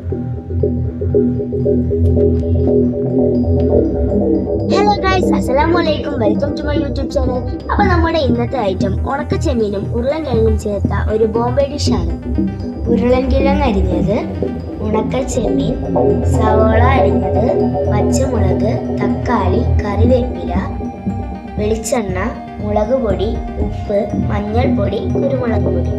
Hello guys, അസ്സലാമലൈക്കും. Welcome to my YouTube channel. അപ്പോൾ നമ്മുടെ ഇന്നത്തെ ഐറ്റം ഉണക്കച്ചെമ്മീനും ഉരുളൻകിഴങ്ങും ചേർത്ത ഒരു ബോംബെ ഡിഷാണ്. ഉരുളൻകിഴങ്ങ് അരിഞ്ഞത്, ഉണക്കച്ചെമ്മീൻ, സവോള അരിഞ്ഞത്, പച്ചമുളക്, തക്കാളി, കറിവേപ്പില, വെളിച്ചെണ്ണ, മുളക് പൊടി, ഉപ്പ്, മഞ്ഞൾപ്പൊടി, കുരുമുളക് പൊടി.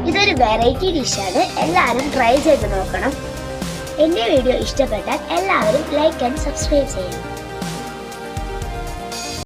ഇതൊരു വെറൈറ്റി ഡിഷാണ്. എല്ലാവരും ട്രൈ ചെയ്ത് നോക്കണം. എൻ്റെ വീഡിയോ ഇഷ്ടപ്പെട്ടാൽ എല്ലാവരും ലൈക്ക് ആൻഡ് സബ്സ്ക്രൈബ് ചെയ്യണം.